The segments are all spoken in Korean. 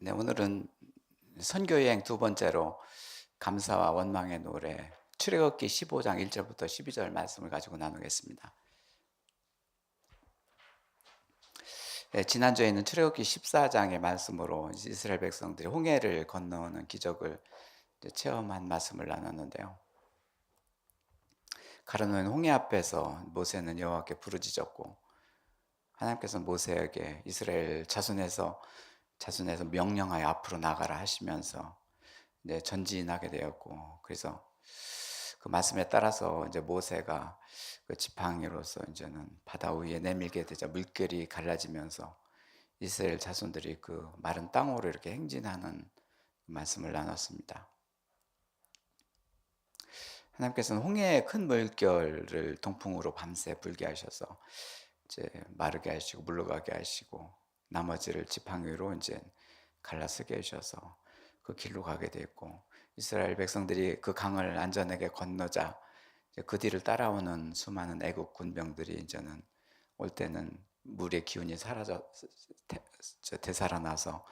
네, 오늘은 선교여행 두 번째로 감사와 원망의 노래 출애굽기 15장 1절부터 12절 말씀을 가지고 나누겠습니다. 네, 지난주에는 출애굽기 14장의 말씀으로 이스라엘 백성들이 홍해를 건너는 기적을 체험한 말씀을 나눴는데요. 가르는 홍해 앞에서 모세는 여호와께 부르짖었고 하나님께서 모세에게 이스라엘 자손에서 명령하여 앞으로 나가라 하시면서 전진하게 되었고, 그래서 그 말씀에 따라서 이제 모세가 그 지팡이로서 이제는 바다 위에 내밀게 되자 물결이 갈라지면서 이스라엘 자손들이 그 마른 땅으로 이렇게 행진하는 말씀을 나눴습니다. 하나님께서는 홍해의 큰 물결을 동풍으로 밤새 불게 하셔서 이제 마르게 하시고 물러가게 하시고 나머지를 지팡이 위로 이제 갈라서게 하셔서 그 길로 가게 됐고, 이스라엘 백성들이 그 강을 안전하게 건너자 그 뒤를 따라오는 수많은 애국 군병들이 이제는 올 때는 물의 기운이 사라져 되살아나서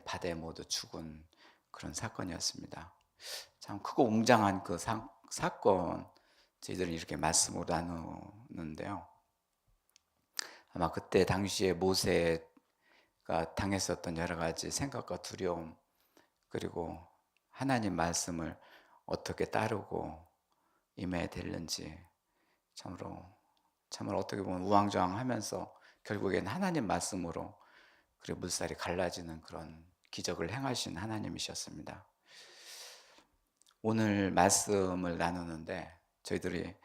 바다에 모두 죽은 그런 사건이었습니다. 참 크고 웅장한 그 사건 저희들은 이렇게 말씀으로 나누는데요. 아마 그때 당시에 모세가 당했었던 여러 가지 생각과 두려움, 그리고 하나님 말씀을 어떻게 따르고 임해야 되는지 참으로 어떻게 보면 우왕좌왕하면서 결국엔 하나님 말씀으로 그리고 물살이 갈라지는 그런 기적을 행하신 하나님이셨습니다. 오늘 말씀을 나누는데 저희들이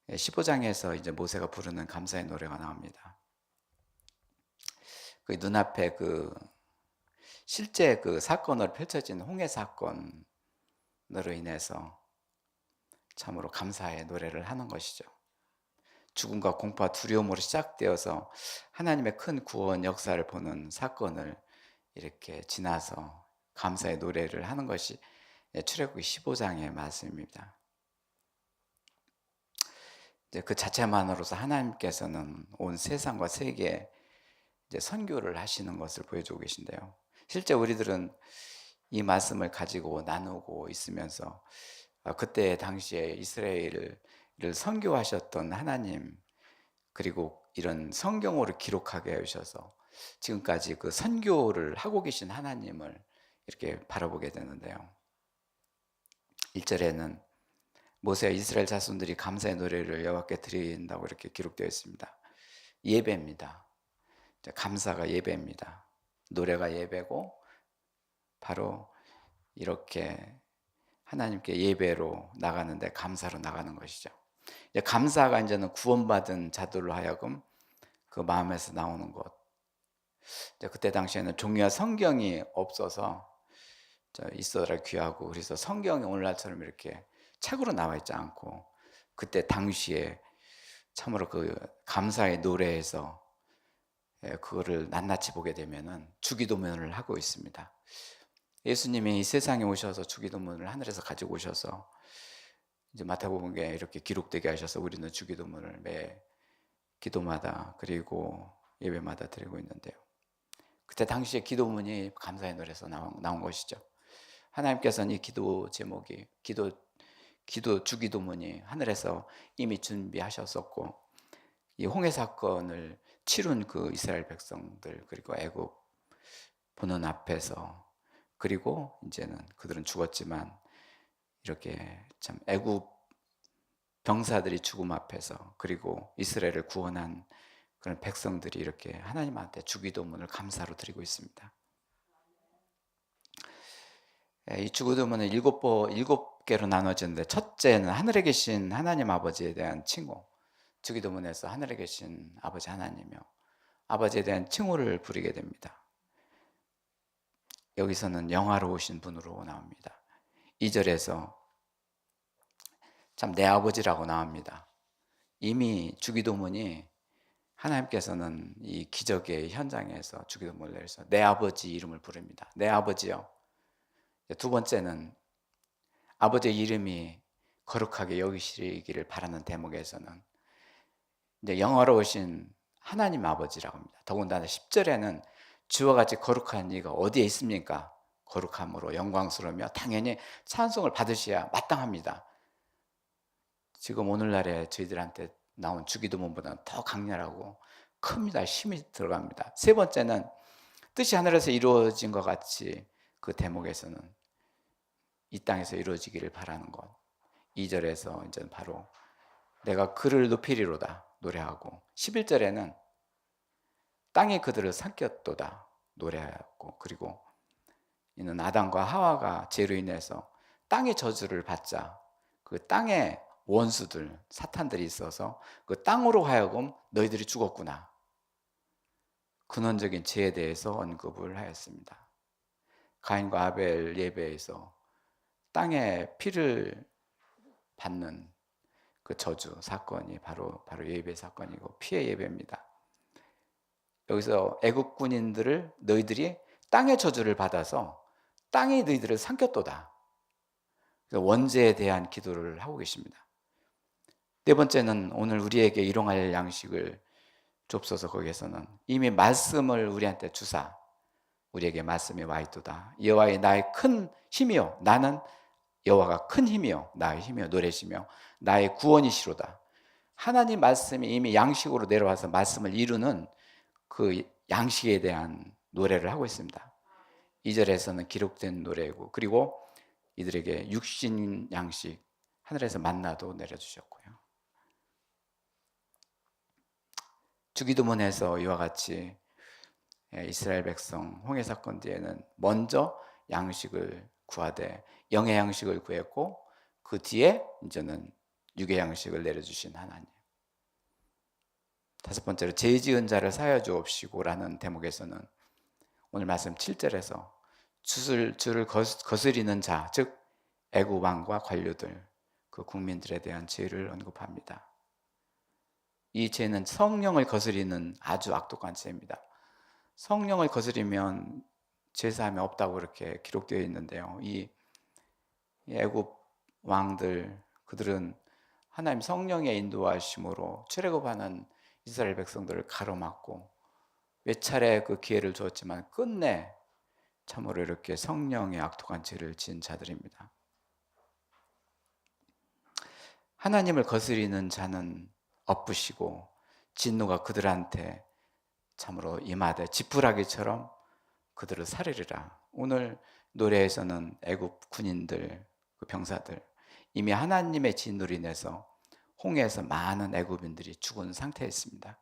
15장에서 이제 모세가 부르는 감사의 노래가 나옵니다. 그 눈앞에 그 실제 그 사건으로 펼쳐진 홍해 사건으로 인해서 참으로 감사의 노래를 하는 것이죠. 죽음과 공포와 두려움으로 시작되어서 하나님의 큰 구원 역사를 보는 사건을 이렇게 지나서 감사의 노래를 하는 것이 출애굽기 15장의 말씀입니다. 이제 그 자체만으로서 하나님께서는 온 세상과 세계에 이제 선교를 하시는 것을 보여주고 계신데요. 실제 우리들은 이 말씀을 가지고 나누고 있으면서 그때 당시에 이스라엘을 선교하셨던 하나님, 그리고 이런 성경으로 기록하게 하셔서 지금까지 그 선교를 하고 계신 하나님을 이렇게 바라보게 되는데요. 1절에는 모세와 이스라엘 자손들이 감사의 노래를 여호와께 드린다고 이렇게 기록되어 있습니다. 예배입니다. 감사가 예배입니다. 노래가 예배고 바로 이렇게 하나님께 예배로 나가는데 감사로 나가는 것이죠. 감사가 이제는 구원받은 자들로 하여금 그 마음에서 나오는 것. 그때 당시에는 종이와 성경이 없어서 있어라 귀하고, 그래서 성경이 오늘날처럼 이렇게 책으로 나와 있지 않고 그때 당시에 참으로 그 감사의 노래에서 그거를 낱낱이 보게 되면은 주기도문을 하고 있습니다. 예수님이 이 세상에 오셔서 주기도문을 하늘에서 가지고 오셔서 이제 마태복음에 이렇게 기록되게 하셔서 우리는 주기도문을 매 기도마다 그리고 예배마다 드리고 있는데요. 그때 당시에 기도문이 감사의 노래에서 나온 것이죠. 하나님께서는 이 기도 제목이 기도 주기도문이 하늘에서 이미 준비하셨었고, 이 홍해 사건을 치룬 그 이스라엘 백성들, 그리고 애굽 보는 앞에서, 그리고 이제는 그들은 죽었지만 이렇게 참 애굽 병사들이 죽음 앞에서, 그리고 이스라엘을 구원한 그런 백성들이 이렇게 하나님한테 주기도문을 감사로 드리고 있습니다. 이 주기도문은 일곱 개로 나눠지는데, 첫째는 하늘에 계신 하나님 아버지에 대한 칭호. 주기도문에서 하늘에 계신 아버지 하나님이요, 아버지에 대한 칭호를 부리게 됩니다. 여기서는 영화로우신 분으로 나옵니다. 2절에서 참 내 아버지라고 나옵니다. 이미 주기도문이 하나님께서는 이 기적의 현장에서 주기도문을 내려서 내 아버지 이름을 부릅니다. 내 아버지요. 두 번째는 아버지의 이름이 거룩하게 여기시기를 바라는 대목에서는 이제 영화로우신 하나님 아버지라고 합니다. 더군다나 10절에는 주와 같이 거룩한 이가 어디에 있습니까? 거룩함으로 영광스러우며 당연히 찬송을 받으셔야 마땅합니다. 지금 오늘날에 저희들한테 나온 주기도문보다는 더 강렬하고 큽니다. 힘이 들어갑니다. 세 번째는 뜻이 하늘에서 이루어진 것 같이 그 대목에서는 이 땅에서 이루어지기를 바라는 것. 2절에서 이제 바로 내가 그를 높이리로다 노래하고, 11절에는 땅이 그들을 삼켰도다 노래하고, 그리고 이는 아담과 하와가 죄로 인해서 땅의 저주를 받자 그 땅의 원수들 사탄들이 있어서 그 땅으로 하여금 너희들이 죽었구나, 근원적인 죄에 대해서 언급을 하였습니다. 가인과 아벨 예배에서 땅에 피를 받는 그 저주 사건이 바로 예배 사건이고 피의 예배입니다. 여기서 애국 군인들을 너희들이 땅의 저주를 받아서 땅이 너희들을 삼켰도다. 원죄에 대한 기도를 하고 계십니다. 네 번째는 오늘 우리에게 일용할 양식을 좁소서, 거기에서는 이미 말씀을 우리한테 주사 우리에게 말씀이 와 있도다. 여호와의 나의 큰 힘이요, 나는 여호와가 큰 힘이요 나의 힘이요 노래시며 나의 구원이시로다. 하나님 말씀이 이미 양식으로 내려와서 말씀을 이루는 그 양식에 대한 노래를 하고 있습니다. 2절에서는 기록된 노래이고, 그리고 이들에게 육신 양식 하늘에서 만나도 내려주셨고요. 주기도문에서 이와 같이 이스라엘 백성 홍해 사건 뒤에는 먼저 양식을 구하되 영의 양식을 구했고, 그 뒤에 이제는 육의 양식을 내려주신 하나님. 다섯 번째로 죄 지은 자를 사하여 주옵시고라는 대목에서는 오늘 말씀 7절에서 주를 거스리는 자, 즉 애굽 왕과 관료들, 그 국민들에 대한 죄를 언급합니다. 이 죄는 성령을 거스리는 아주 악독한 죄입니다. 성령을 거스리면 제사함이 없다고 그렇게 기록되어 있는데요. 이 애굽 왕들, 그들은 하나님 성령의 인도하심으로 출애굽하는 이스라엘 백성들을 가로막고 몇 차례 그 기회를 주었지만 끝내 참으로 이렇게 성령의 악독한 죄를 지은 자들입니다. 하나님을 거스리는 자는 엎으시고 진노가 그들한테 참으로 임하되 지푸라기처럼 그들을 살리리라. 오늘 노래에서는 애굽 군인들, 그 병사들, 이미 하나님의 진노로 인해서 홍해에서 많은 애굽인들이 죽은 상태였습니다.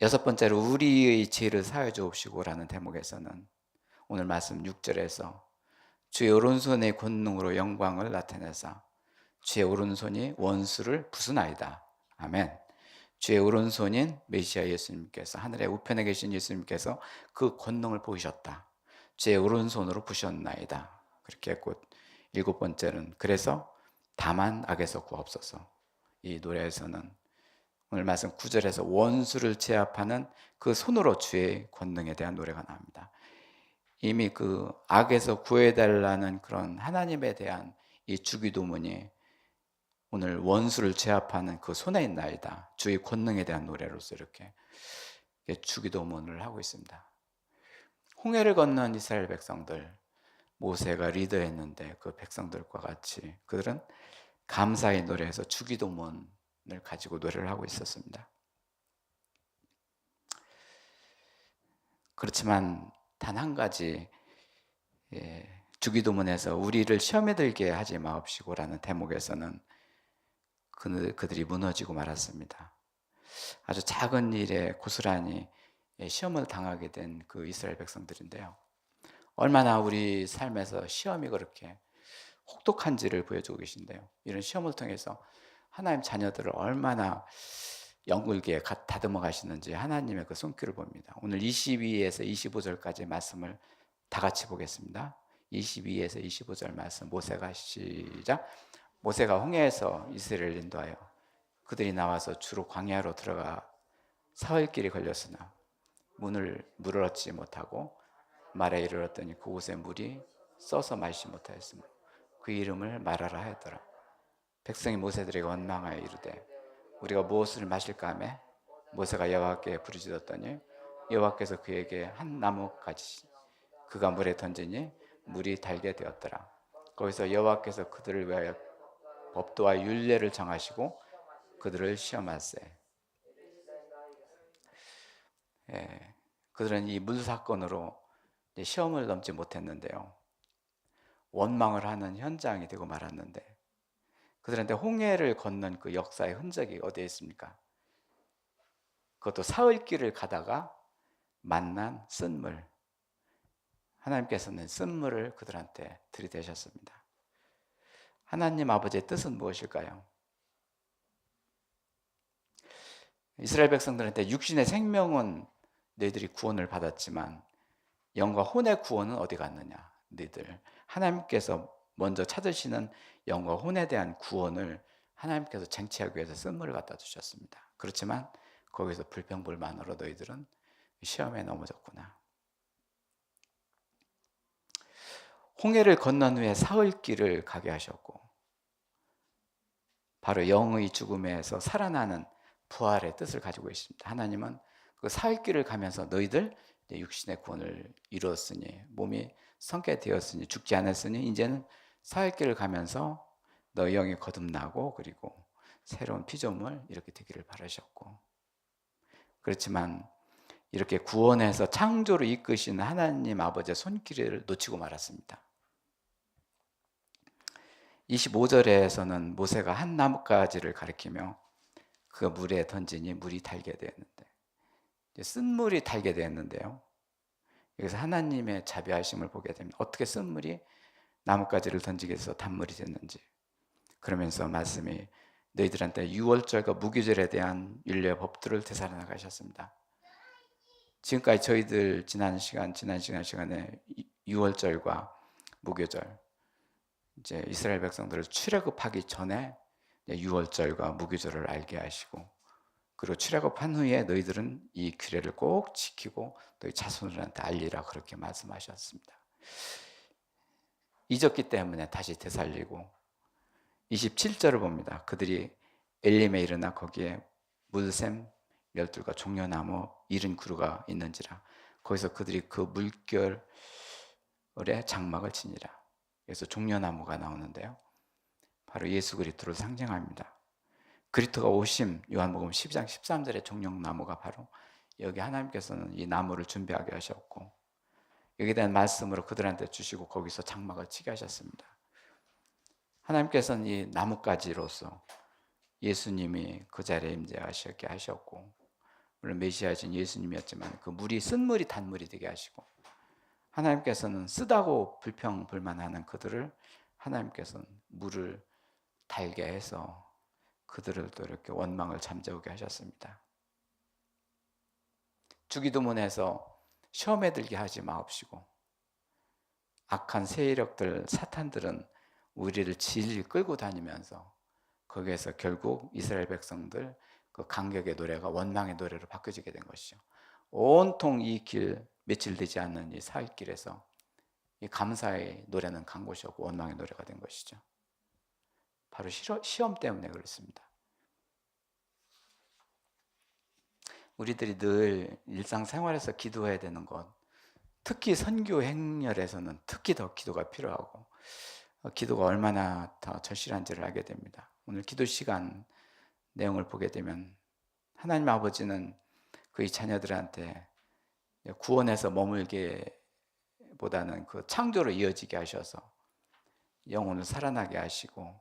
여섯 번째로 우리의 죄를 사하여 주옵시고라는 대목에서는 오늘 말씀 6절에서 주의 오른손의 권능으로 영광을 나타내사 주의 오른손이 원수를 부수나이다. 아멘. 주의 오른손인 메시아 예수님께서, 하늘의 우편에 계신 예수님께서 그 권능을 보이셨다. 주의 오른손으로 부셨나이다. 그렇게 했고, 일곱 번째는 그래서 다만 악에서 구하옵소서. 이 노래에서는 오늘 말씀 9절에서 원수를 제압하는 그 손으로 주의 권능에 대한 노래가 나옵니다. 이미 그 악에서 구해달라는 그런 하나님에 대한 이 주기도문이 오늘 원수를 제압하는 그 손에 있나이다. 주의 권능에 대한 노래로서 이렇게 주기도문을 하고 있습니다. 홍해를 건넌 이스라엘 백성들, 모세가 리더했는데 그 백성들과 같이 그들은 감사의 노래에서 주기도문을 가지고 노래를 하고 있었습니다. 그렇지만 단 한 가지, 주기도문에서 우리를 시험에 들게 하지 마옵시고라는 대목에서는 그들이 무너지고 말았습니다. 아주 작은 일에 고스란히 시험을 당하게 된 그 이스라엘 백성들인데요. 얼마나 우리 삶에서 시험이 그렇게 혹독한지를 보여주고 계신데요. 이런 시험을 통해서 하나님 자녀들을 얼마나 영글게 다듬어 가시는지 하나님의 그 손길을 봅니다. 오늘 22에서 25절까지 말씀을 다 같이 보겠습니다. 22에서 25절 말씀, 모세가 시작. 모세가 홍해에서 이스라엘을 인도하여 그들이 나와서 주로 광야로 들어가 사흘 길이 걸렸으나 물을 얻지 못하고 말에 이르렀더니 그곳에 물이 써서 마시지 못하였으므로 그 이름을 마라라 하였더라. 백성이 모세들에게 원망하여 이르되 우리가 무엇을 마실까 하매 모세가 여호와께 부르짖었더니 여호와께서 그에게 한 나뭇가지 그가 물에 던지니 물이 달게 되었더라. 거기서 여호와께서 그들을 위하여 법도와 율례를 정하시고 그들을 시험하세. 예, 그들은 이 물 사건으로 시험을 넘지 못했는데요. 원망을 하는 현장이 되고 말았는데 그들한테 홍해를 건넌 그 역사의 흔적이 어디에 있습니까? 그것도 사흘길을 가다가 만난 쓴물. 하나님께서는 쓴물을 그들한테 들이대셨습니다. 하나님 아버지의 뜻은 무엇일까요? 이스라엘 백성들한테 육신의 생명은 너희들이 구원을 받았지만 영과 혼의 구원은 어디 갔느냐? 너희들 하나님께서 먼저 찾으시는 영과 혼에 대한 구원을 하나님께서 쟁취하기 위해서 쓴물을 갖다 주셨습니다. 그렇지만 거기서 불평불만으로 너희들은 시험에 넘어졌구나. 홍해를 건넌 후에 사흘길을 가게 하셨고 바로 영의 죽음에서 살아나는 부활의 뜻을 가지고 있습니다. 하나님은 그 사흘길을 가면서 너희들 육신의 구원을 이루었으니 몸이 성게 되었으니 죽지 않았으니 이제는 사흘길을 가면서 너희 영이 거듭나고 그리고 새로운 피조물 이렇게 되기를 바라셨고 그렇지만 이렇게 구원해서 창조로 이끄시는 하나님 아버지의 손길을 놓치고 말았습니다. 25절에서는 모세가 한 나뭇가지를 가리키며 그 물에 던지니 물이 달게 되었는데 쓴물이 달게 되었는데요. 여기서 하나님의 자비하심을 보게 됩니다. 어떻게 쓴물이 나뭇가지를 던지게 해서 단물이 됐는지. 그러면서 말씀이 너희들한테 유월절과 무교절에 대한 율례 법들을 되살아나가셨습니다. 지금까지 저희들 지난 시간에 유월절과 무교절 이제 이스라엘 백성들을 출애굽하기 전에 유월절과 무교절을 알게 하시고 그리고 출애굽한 후에 너희들은 이 규례를 꼭 지키고 너희 자손들한테 알리라 그렇게 말씀하셨습니다. 잊었기 때문에 다시 되살리고 27절을 봅니다. 그들이 엘림에 일어나 거기에 물샘 12과 종려나무 70그루가 있는지라 거기서 그들이 그 물결에 장막을 치니라. 그래서 종려나무가 나오는데요. 바로 예수 그리스도를 상징합니다. 그리스도가 오심 요한복음 12장 13절의 종려나무가 바로 여기 하나님께서는 이 나무를 준비하게 하셨고 여기에 대한 말씀으로 그들한테 주시고 거기서 장막을 치게 하셨습니다. 하나님께서는 이 나뭇가지로서 예수님이 그 자리에 임재하시게 하셨고 물론 메시아신 예수님이었지만 그 물이 쓴물이 단물이 되게 하시고 하나님께서는 쓰다고 불평불만하는 그들을 하나님께서는 물을 달게 해서 그들을 또 이렇게 원망을 잠재우게 하셨습니다. 주기도문에서 시험에 들게 하지 마옵시고 악한 세력들 사탄들은 우리를 질질 끌고 다니면서 거기에서 결국 이스라엘 백성들 그 간격의 노래가 원망의 노래로 바뀌어지게 된 것이죠. 온통 이 길 며칠 되지 않는 이 사흘길에서 이 감사의 노래는 간 곳이 없고 원망의 노래가 된 것이죠. 바로 시험 때문에 그렇습니다. 우리들이 늘 일상생활에서 기도해야 되는 것, 특히 선교 행렬에서는 특히 더 기도가 필요하고 기도가 얼마나 더 절실한지를 알게 됩니다. 오늘 기도 시간 내용을 보게 되면 하나님 아버지는 그의 자녀들한테 구원해서 머물게 보다는 그 창조로 이어지게 하셔서 영혼을 살아나게 하시고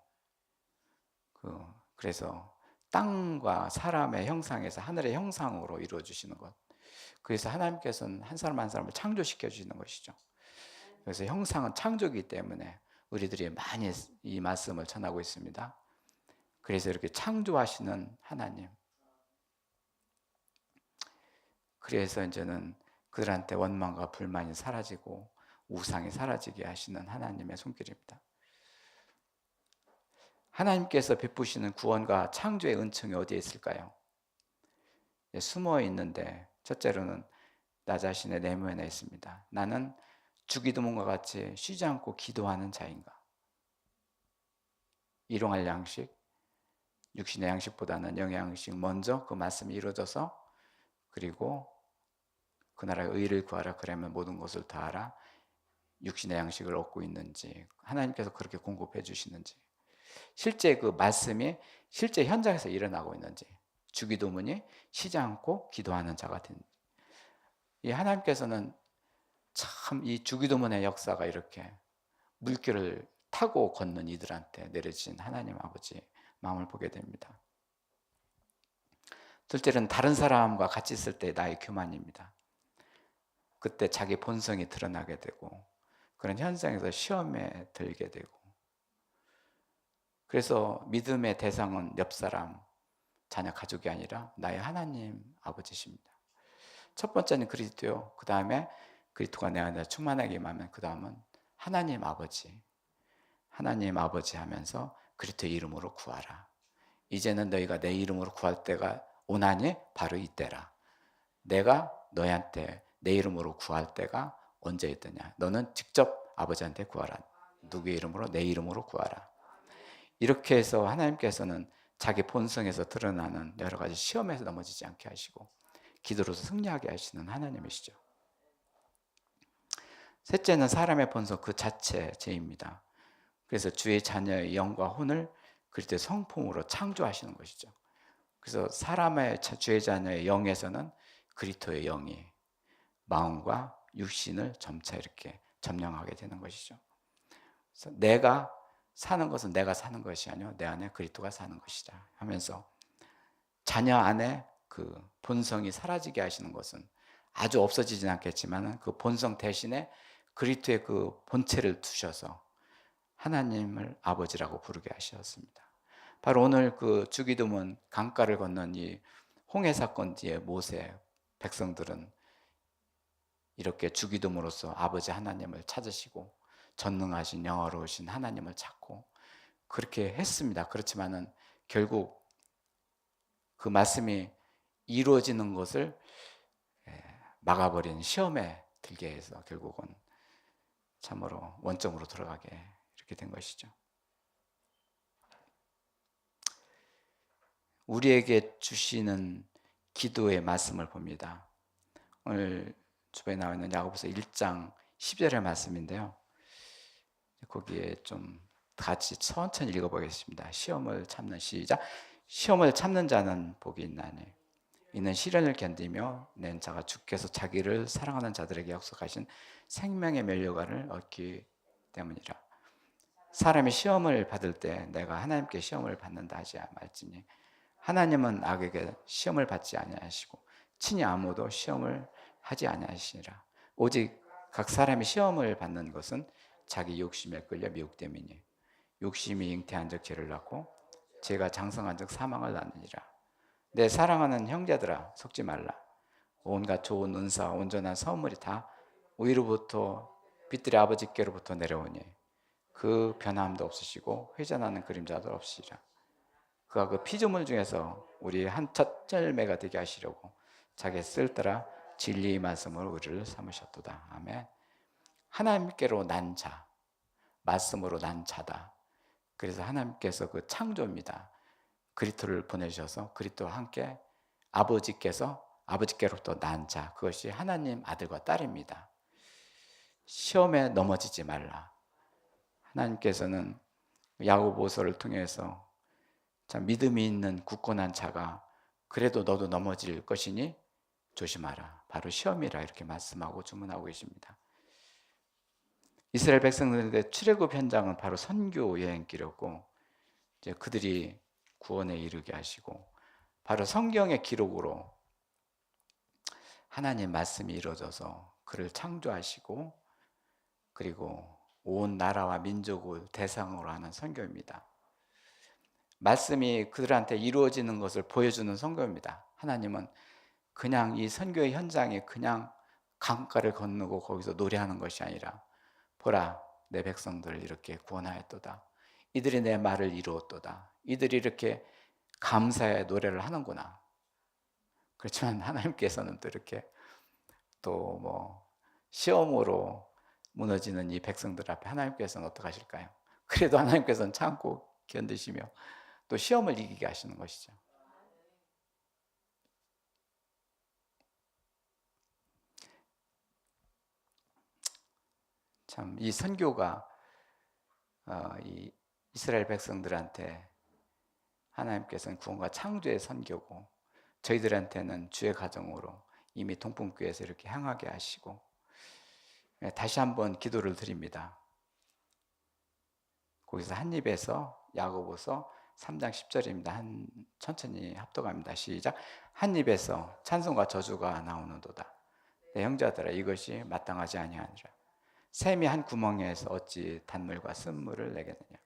그래서 땅과 사람의 형상에서 하늘의 형상으로 이루어 주시는 것. 그래서 하나님께서는 한 사람 한 사람을 창조시켜 주시는 것이죠. 그래서 형상은 창조이기 때문에 우리들이 많이 이 말씀을 전하고 있습니다. 그래서 이렇게 창조하시는 하나님. 그래서 이제는 그들한테 원망과 불만이 사라지고 우상이 사라지게 하시는 하나님의 손길입니다. 하나님께서 베푸시는 구원과 창조의 은총이 어디에 있을까요? 숨어 있는데 첫째로는 나 자신의 내면에 있습니다. 나는 주기도문과 같이 쉬지 않고 기도하는 자인가? 일용할 양식, 육신의 양식보다는 영의 양식 먼저 그 말씀이 이루어져서, 그리고 그 나라의 의를 구하라, 그러면 모든 것을 다 알아. 육신의 양식을 얻고 있는지, 하나님께서 그렇게 공급해 주시는지, 실제 그 말씀이 실제 현장에서 일어나고 있는지, 주기도문이 쉬지 않고 기도하는 자가 된, 이 하나님께서는 참 이 주기도문의 역사가 이렇게 물길을 타고 걷는 이들한테 내려진 하나님 아버지의 마음을 보게 됩니다. 둘째는 다른 사람과 같이 있을 때 나의 교만입니다. 그때 자기 본성이 드러나게 되고 그런 현상에서 시험에 들게 되고, 그래서 믿음의 대상은 옆 사람, 자녀, 가족이 아니라 나의 하나님 아버지십니다. 첫 번째는 그리스도요. 그 다음에 그리스도가 내 안에 충만하게 임하면 그 다음은 하나님 아버지. 하나님 아버지 하면서 그리스도의 이름으로 구하라. 이제는 너희가 내 이름으로 구할 때가 오나니 바로 이때라. 내가 너희한테 내 이름으로 구할 때가 언제 있더냐. 너는 직접 아버지한테 구하라. 누구의 이름으로? 내 이름으로 구하라. 이렇게 해서 하나님께서는 자기 본성에서 드러나는 여러 가지 시험에서 넘어지지 않게 하시고 기도로서 승리하게 하시는 하나님이시죠. 셋째는 사람의 본성 그 자체 죄입니다. 그래서 주의 자녀의 영과 혼을 그리스도의 성품으로 창조하시는 것이죠. 그래서 사람의 주의 자녀의 영에서는 그리스도의 영이 마음과 육신을 점차 이렇게 점령하게 되는 것이죠. 그래서 내가 사는 것은 내가 사는 것이 아니요 내 안에 그리스도가 사는 것이다 하면서 자녀 안에 그 본성이 사라지게 하시는 것은 아주 없어지진 않겠지만 그 본성 대신에 그리스도의 그 본체를 두셔서 하나님을 아버지라고 부르게 하셨습니다. 바로 오늘 그 주기도문 강가를 건넌 이 홍해 사건 뒤에 모세 백성들은 이렇게 주기도문으로써 아버지 하나님을 찾으시고 전능하신 영화로우신 하나님을 찾고 그렇게 했습니다. 그렇지만은 결국 그 말씀이 이루어지는 것을 막아버린 시험에 들게 해서 결국은 참으로 원점으로 돌아가게 이렇게 된 것이죠. 우리에게 주시는 기도의 말씀을 봅니다. 오늘 주변에 나와 있는 야고보서 1장 10절의 말씀인데요. 거기에 좀 같이 천천히 읽어보겠습니다. 시험을 참는 시작. 시험을 참는 자는 복이 있나니 이는 시련을 견디며 낸 자가 주께서 자기를 사랑하는 자들에게 약속하신 생명의 면류관을 얻기 때문이라. 사람이 시험을 받을 때 내가 하나님께 시험을 받는다 하지 말지니 하나님은 악에게 시험을 받지 아니하시고 친히 아무도 시험을 하지 아니하시니라. 오직 각 사람이 시험을 받는 것은 자기 욕심에 끌려 미혹됨이니 욕심이 잉태한 적 죄를 낳고 죄가 장성한 적 사망을 낳느니라. 내 사랑하는 형제들아 속지 말라. 온갖 좋은 은사와 온전한 선물이 다 위로부터 빛들의 아버지께로부터 내려오니 그 변함도 없으시고 회전하는 그림자도 없으시라. 그가 그 피조물 중에서 우리 한 첫 열매가 되게 하시려고 자기 쓸더라 진리의 말씀으로 우리를 삼으셨도다. 아멘. 하나님께로 난 자, 말씀으로 난 자다. 그래서 하나님께서 그 창조입니다. 그리스도를 보내셔서 그리스도와 함께 아버지께로부터 난 자, 그것이 하나님 아들과 딸입니다. 시험에 넘어지지 말라. 하나님께서는 야고보서를 통해서 참 믿음이 있는 굳건한 자가 그래도 너도 넘어질 것이니 조심하라. 바로 시험이라 이렇게 말씀하고 주문하고 계십니다. 이스라엘 백성들의 출애굽 현장은 바로 선교 여행길이었고 이제 그들이 구원에 이르게 하시고 바로 성경의 기록으로 하나님 말씀이 이루어져서 그를 창조하시고 그리고 온 나라와 민족을 대상으로 하는 선교입니다. 말씀이 그들한테 이루어지는 것을 보여주는 선교입니다. 하나님은 그냥 이 선교의 현장에 그냥 강가를 건너고 거기서 노래하는 것이 아니라 보라 내 백성들을 이렇게 구원하였도다. 이들이 내 말을 이루었도다. 이들이 이렇게 감사의 노래를 하는구나. 그렇지만 하나님께서는 또 이렇게 또 뭐 시험으로 무너지는 이 백성들 앞에 하나님께서는 어떻게 하실까요? 그래도 하나님께서는 참고 견디시며 또 시험을 이기게 하시는 것이죠. 참 이 선교가 이 이스라엘 백성들한테 하나님께서는 구원과 창조의 선교고, 저희들한테는 주의 가정으로 이미 동풍교회에서 이렇게 향하게 하시고, 다시 한번 기도를 드립니다. 거기서 한 입에서 야고보서 3장 10절입니다. 천천히 합독합니다. 시작. 한 입에서 찬송과 저주가 나오는도다. 내 형제들아, 이것이 마땅하지 아니하니라. 샘이 한 구멍에서 어찌 단물과 쓴물을 내겠느냐.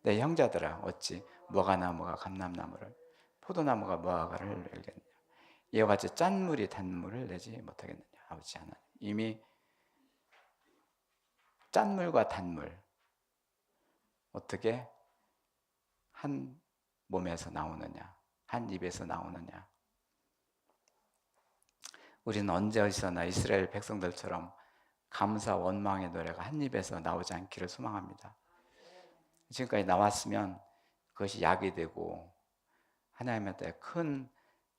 내 형제들아, 어찌 무화과나무가 감람나무를, 포도나무가 무화과를 내겠느냐. 이와 같이 짠물이 단물을 내지 못하겠느냐. 아버지 하나님, 이미 짠물과 단물 어떻게 한 몸에서 나오느냐, 한 입에서 나오느냐. 우리는 언제 어디서나 이스라엘 백성들처럼 감사 원망의 노래가 한 입에서 나오지 않기를 소망합니다. 지금까지 나왔으면 그것이 약이 되고 하나님한테 큰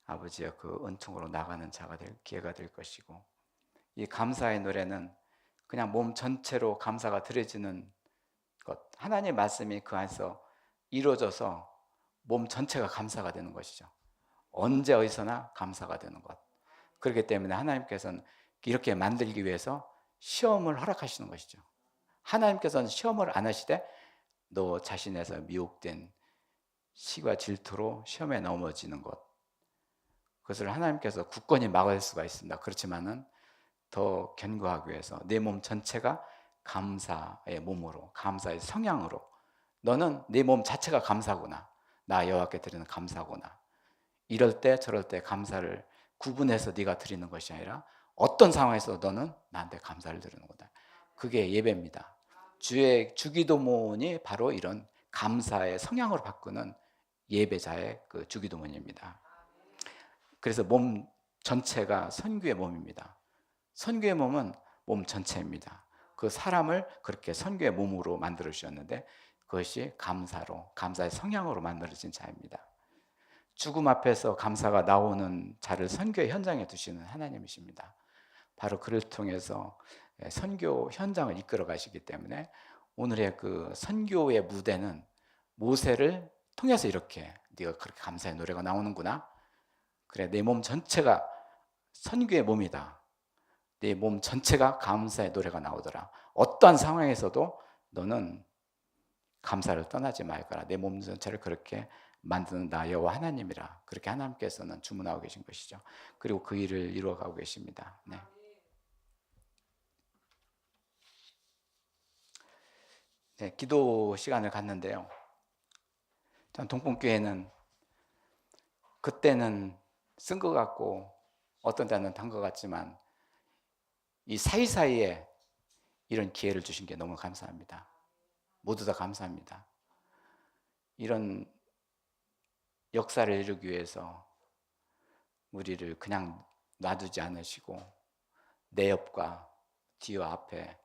아버지의 그 은총으로 나가는 자가 될 기회가 될 것이고, 이 감사의 노래는 그냥 몸 전체로 감사가 드려지는 것, 하나님의 말씀이 그 안에서 이루어져서 몸 전체가 감사가 되는 것이죠. 언제 어디서나 감사가 되는 것. 그렇기 때문에 하나님께서는 이렇게 만들기 위해서 시험을 허락하시는 것이죠. 하나님께서는 시험을 안 하시되 너 자신에서 미혹된 시기와 질투로 시험에 넘어지는 것, 그것을 하나님께서 굳건히 막을 수가 있습니다. 그렇지만은 더 견고하기 위해서 내 몸 전체가 감사의 몸으로, 감사의 성향으로, 너는 내 몸 자체가 감사구나, 나 여호와께 드리는 감사구나, 이럴 때 저럴 때 감사를 구분해서 네가 드리는 것이 아니라 어떤 상황에서 너는 나한테 감사를 드리는 거다. 그게 예배입니다. 주의 주기도문이 바로 이런 감사의 성향으로 바꾸는 예배자의 그 주기도문입니다. 그래서 몸 전체가 선교의 몸입니다. 선교의 몸은 몸 전체입니다. 그 사람을 그렇게 선교의 몸으로 만들어 주셨는데 그것이 감사로, 감사의 성향으로 만들어진 자입니다. 죽음 앞에서 감사가 나오는 자를 선교의 현장에 두시는 하나님이십니다. 바로 그를 통해서 선교 현장을 이끌어 가시기 때문에 오늘의 그 선교의 무대는 모세를 통해서 이렇게 네가 그렇게 감사의 노래가 나오는구나. 그래, 내 몸 전체가 선교의 몸이다. 내 몸 전체가 감사의 노래가 나오더라. 어떠한 상황에서도 너는 감사를 떠나지 말거라. 내 몸 전체를 그렇게 만드는 나 여호와 하나님이라. 그렇게 하나님께서는 주문하고 계신 것이죠. 그리고 그 일을 이루어가고 계십니다. 네. 네, 기도 시간을 갖는데요. 전 동풍교회는 그때는 쓴 것 같고 어떤 때는 단 것 같지만 이 사이사이에 이런 기회를 주신 게 너무 감사합니다. 모두 다 감사합니다. 이런 역사를 이루기 위해서 우리를 그냥 놔두지 않으시고 내 옆과 뒤와 앞에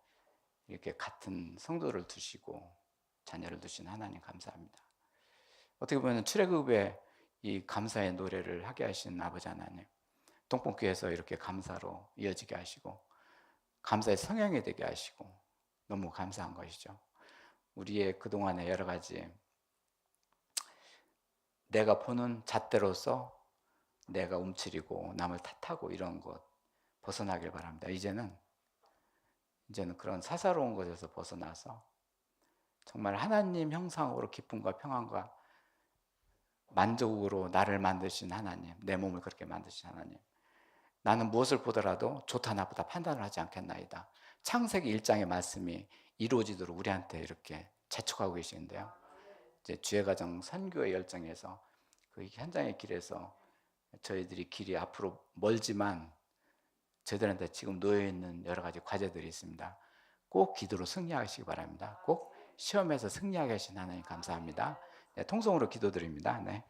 이렇게 같은 성도를 두시고 자녀를 두신 하나님 감사합니다. 어떻게 보면 출애굽의 이 감사의 노래를 하게 하신 아버지 하나님, 동풍교회에서 이렇게 감사로 이어지게 하시고 감사의 성향이 되게 하시고 너무 감사한 것이죠. 우리의 그동안의 여러 가지 내가 보는 잣대로서 내가 움츠리고 남을 탓하고 이런 것 벗어나길 바랍니다. 이제는 그런 사사로운 것에서 벗어나서 정말 하나님 형상으로 기쁨과 평안과 만족으로 나를 만드신 하나님, 내 몸을 그렇게 만드신 하나님, 나는 무엇을 보더라도 좋다 나쁘다 판단을 하지 않겠나이다. 창세기 1장의 말씀이 이루어지도록 우리한테 이렇게 재촉하고 계시는데요. 이제 주의 가정 선교의 열정에서 그 현장의 길에서 저희들이 길이 앞으로 멀지만 저희들한테 지금 놓여 있는 여러 가지 과제들이 있습니다. 꼭 기도로 승리하시기 바랍니다. 꼭 시험에서 승리하게 하신 하나님 감사합니다. 네, 통성으로 기도드립니다. 네.